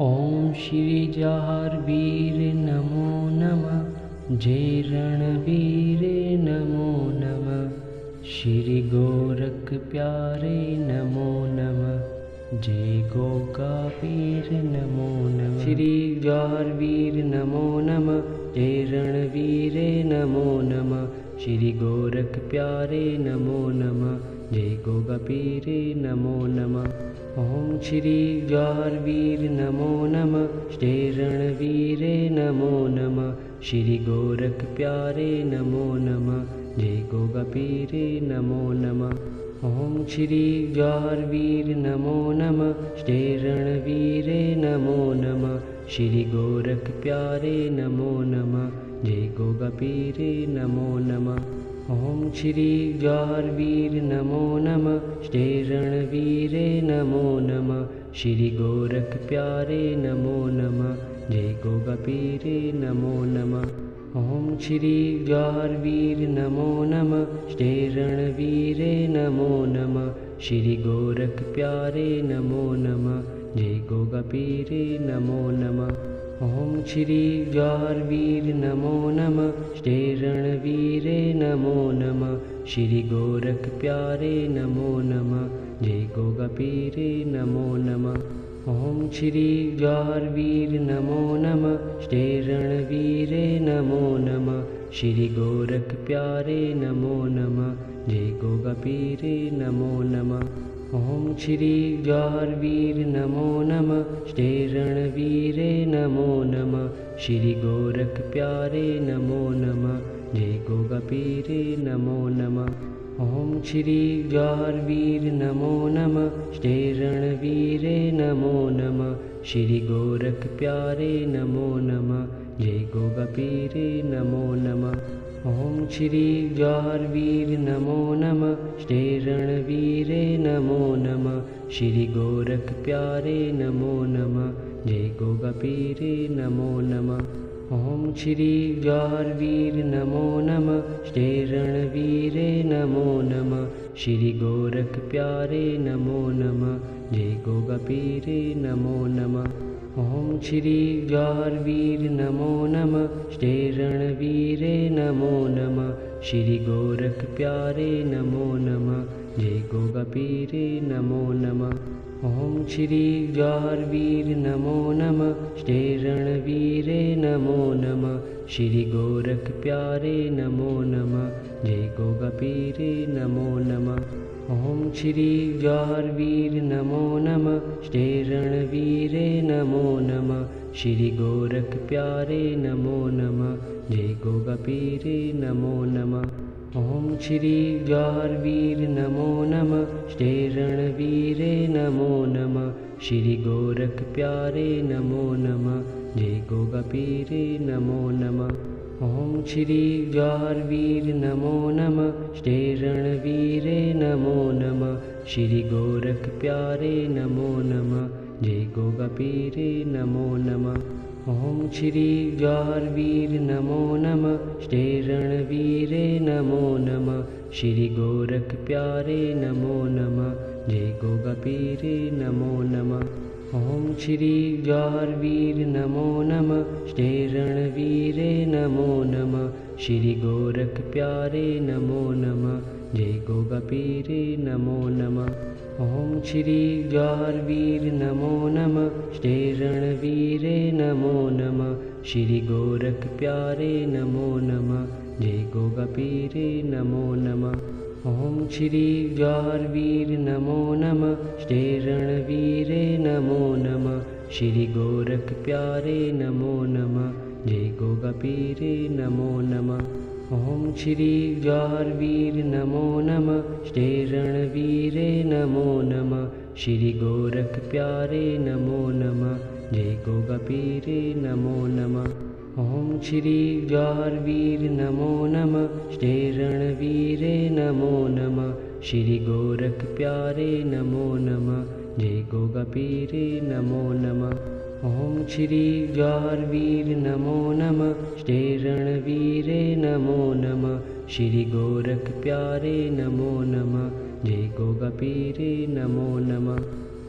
ओम श्री जहारवीर नमो नमः। जय रणवीर नमो नमः। श्री गोरख प्यारे नमो नमः। जय गोकावीर नमो नमः। श्री जहारवीर नमो नमः। जय रणवीर नमो नमः। श्री गोरख प्यारे नमो नमः। जय गोकावीर नमो नमः। ओम श्री जहारवीर नमो नमः। जय रणवीर नमो नमः। श्री गोरख प्यारे नमो नमः। जय गोकावीर नमो नमः। ओम श्री जहारवीर नमो नमः। जय रणवीर नमो नमः। श्री गोरख प्यारे नमो नमः। जय गोकावीर नमो नमः। ओम श्री जहारवीर नमो नमः। जय रणवीर नमो नमः। श्री गोरख प्यारे नमो नमः। जय गोकावीर नमो नमः। ओम श्री जहारवीर नमो नमः। जय रणवीर नमो नमः। श्री गोरख प्यारे नमो नमः। जय गोकावीर नमो नमः। ओम श्री जहारवीर नमो नमः। जय रणवीर नमो नमः। श्री गोरख प्यारे नमो नमः। जय गोकावीर नमो नमः। ओम श्री जहारवीर नमो नमः। जय रणवीर नमो नमः। श्री गोरख प्यारे नमो नमः। जय गोकावीर नमो नमः। ओम श्री जहारवीर नमो नमः। जय रणवीर नमो नमः। श्री गोरख प्यारे नमो नमः। जय गोकावीर नमो नमः। ओम श्री जहारवीर नमो नमः। जय रणवीर नमो नमः। श्री गोरख प्यारे नमो नमः। जय गोकावीर नमो नमः। ओम श्री जहारवीर नमो नमः। जय रणवीर नमो नमः। श्री गोरख प्यारे नमो नमः। जय गोकावीर नमो नमः। ओम श्री जहारवीर नमो नमः। जय रणवीर नमो नमः। श्री गोरख प्यारे नमो नमः। जय गोकावीर नमो नमः। ओम श्री जहारवीर नमो नमः। जय रणवीर नमो नमः। श्री गोरख प्यारे नमो नमः। जय गोकावीर नमो नमः। ओम श्री जहारवीर नमो नमः। जय रणवीर नमो नमः। श्री गोरख प्यारे नमो नमः। जय गोकावीर नमो नमः। ओम श्री जहारवीर नमो नमः। जय रणवीर नमो नमः। श्री गोरख प्यारे नमो नमः। जय गोकावीर नमो नमः। ओम श्री जहारवीर नमो नमः। जय रणवीर नमो नमः। श्री गोरख प्यारे नमो नमः। जय गोकावीर नमो नमः। ओम श्री जहारवीर नमो नमः। जय रणवीर नमो नमः। श्री गोरख प्यारे नमो नमः। जय गोकावीर नमो नमः। ओम श्री जहारवीर नमो नमः। जय रणवीर नमो नमः। श्री गोरख प्यारे नमो नमः। जय गोकावीर नमो नमः। ओम श्री जहारवीर नमो नमः। जय रणवीर नमो नमः। श्री गोरख प्यारे नमो नमः। जय गोकावीर नमो नमः। ओम श्री जहारवीर नमो नमः। जय रणवीर नमो नमः। श्री गोरख प्यारे नमो नमः। जय गोकावीर नमो नमः। ओम श्री जहारवीर नमो नमः। जय रणवीर नमो नमः। श्री गोरख प्यारे नमो नमः। जय गोकावीर नमो नमः। ओम श्री जहारवीर नमो नमः। जय रणवीर नमो नमः। श्री गोरख प्यारे नमो नमः। जय गोकावीर नमो नमः। ओम श्री जहारवीर नमो नमः। जय रणवीर नमो नमः। श्री गोरख प्यारे नमो नमः। जय गोकावीर नमो नमः। ओम श्री जहारवीर नमो नमः। जय रणवीर नमो नमः। श्री गोरख प्यारे नमो नमः। जय गोकावीर नमो नमः।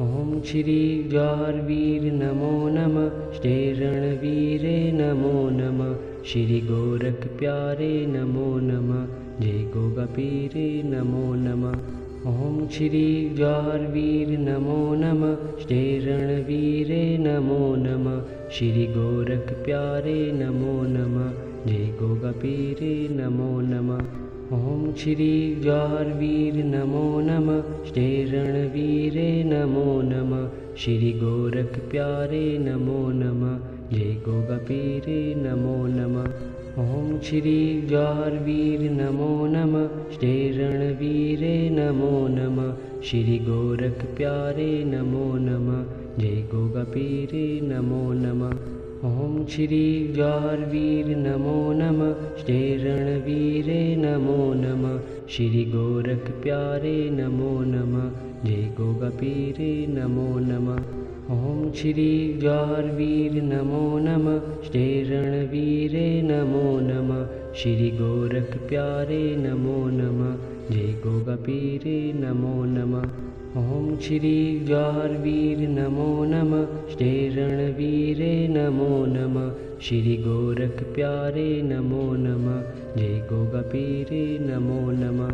ओम श्री जवाहर वीर नमो नमः। श्री रणवीरे नमो नमः। श्री गोरख प्यारे नमो नमः। जय गोगा पीरे नमो नमः। ओम श्री जवाहर वीर नमो नमः। श्री रणवीरे नमो नमः। श्री गोरख प्यारे नमो नमः। जय गोगा पीरे नमो नमः। ओम श्री जवाहर वीर नमो नमः। श्री रणवीरे नमो नमः। श्री गोरख प्यारे नमो नमः। जय गोगा पीरे नमो नमः। ओम श्री जवाहर वीर नमो नमः। श्री रणवीरे नमो नमः। श्री गोरख प्यारे नमो नमः। जय गोगा पीरे नमो नमः। ओम श्री जवाहर वीर नमो नमः। श्री रणवीरे नमो नमः। श्री गोरख प्यारे नमो नमः। जय गोगा पीरे नमो नमः। ओम श्री जवाहर वीर नमो नमः। श्री रणवीरे नमो नमः। श्री गोरख प्यारे नमो नमः। जय गोगा पीरे नमो नमः। ओम श्री जवाहर वीर नमो नमः। श्री रणवीरे नमो नमः। श्री गोरख प्यारे नमो नमः। जय गोगा पीरे नमो नमः।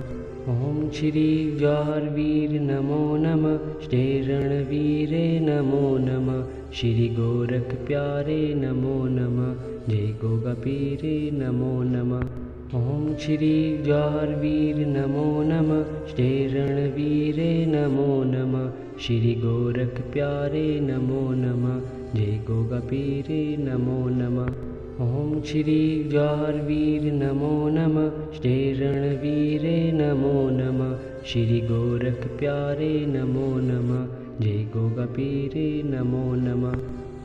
ओम श्री जवाहर वीर नमो नमः। श्री रणवीरे नमो नमः। श्री गोरख प्यारे नमो नमः। जय गोगा पीरे नमो नमः। ओम श्री जवाहर वीर नमो नमः। श्री रणवीरे नमो नमः। श्री गोरख प्यारे नमो नमः। जय गोगा पीरे नमो नमः। ओम श्री जवाहर वीर नमो नमः। श्री रणवीरे नमो नमः। श्री गोरख प्यारे नमो नमः। जय गोगा पीरे नमो नमः।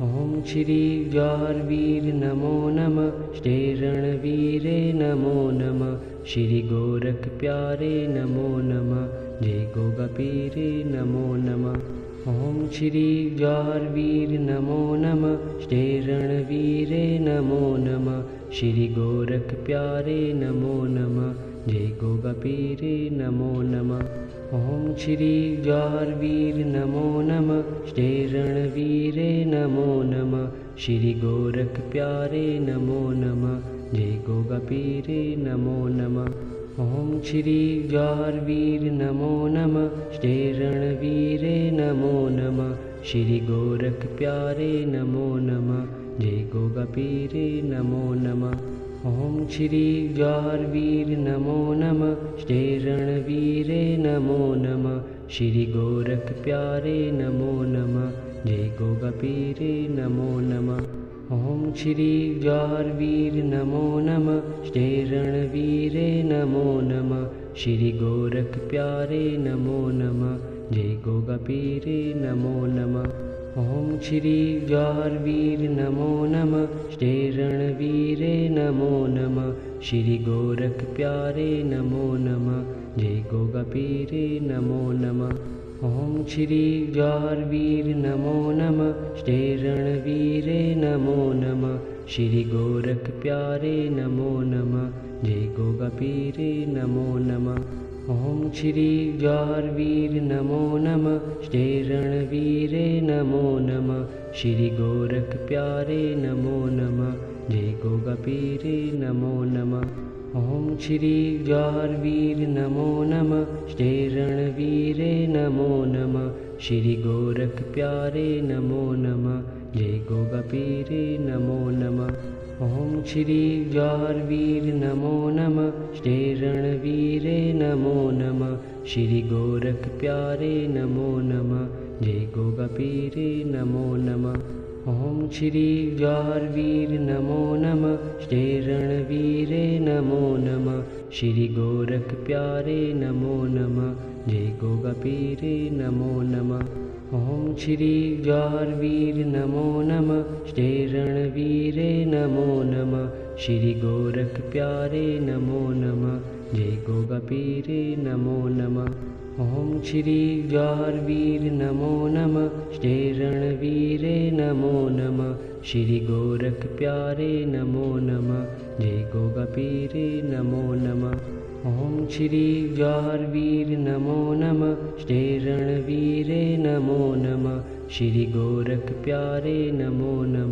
ओम श्री जवाहर वीर नमो नमः। श्री रणवीरे नमो नमः। श्री गोरख प्यारे नमो नमः। जय गोगा पीरे नमो नमः। ओम श्री जवाहर वीर नमो नमः। श्री रणवीरे नमो नमः। श्री गोरख प्यारे नमो नमः। जय गोगा पीरे नमो नमः। ओम श्री जवाहर वीर नमो नमः। श्री रणवीरे नमो नमः। श्री गोरख प्यारे नमो नमः। जय गोगा पीरे नमो नमः। ओम श्री जवाहर वीर नमो नमः। श्री रणवीरे नमो नमः। श्री गोरख प्यारे नमो नमः। जय गोगा पीरे नमो नमः। ओम श्री जवाहर वीर नमो नमः। श्री रणवीरे नमो नमः। श्री गोरख प्यारे नमो नमः। जय गोगा पीरे नमो नमः। ओम श्री जवाहर वीर नमो नमः। श्री रणवीरे नमो नमः। श्री गोरख प्यारे नमो नमः। जय गोगा पीरे नमो नमः। ओम श्री जवाहर वीर नमो नमः। श्री रणवीरे नमो नमः। श्री गोरख प्यारे नमो नमः। जय गोगा पीरे नमो नमः। ओम श्री जवाहर वीर नमो नमः। श्री रणवीरे नमो नमः। श्री गोरख प्यारे नमो नमः। जय गोगा पीरे नमो नमः। ओम श्री जवाहर वीर नमो नमः। श्री रणवीरे नमो नमः। श्री गोरख प्यारे नमो नमः। जय गोगा पीरे नमो नमः। ओम श्री जवाहर वीर नमो नमः। श्री रणवीरे नमो नमः। श्री गोरख प्यारे नमो नमः। जय गोगा पीरे नमो नमः। ओम श्री जवाहर वीर नमो नमः। श्री रणवीरे नमो नमः। श्री गोरख प्यारे नमो नमः। जय गोगा पीरे नमो नमः। ओम श्री जवाहर वीर नमो नमः। श्री रणवीरे नमो नमः। श्री गोरख प्यारे नमो नमः। जय गोगा पीरे नमो नमः। ओम श्री जवाहर वीर नमो नमः। श्री रणवीरे नमो नमः। श्री गोरख प्यारे नमो नमः। जय गोगा पीरे नमो नमः। ओम श्री जवाहर वीर नमो नमः। श्री रणवीरे नमो नमः। श्री गोरख प्यारे नमो नमः। जय गोगा पीरे नमो नमः। ओम श्री जवाहर वीर नमो नमः, श्री रणवीरे नमो नमः, श्री गोरख प्यारे नमो नमः।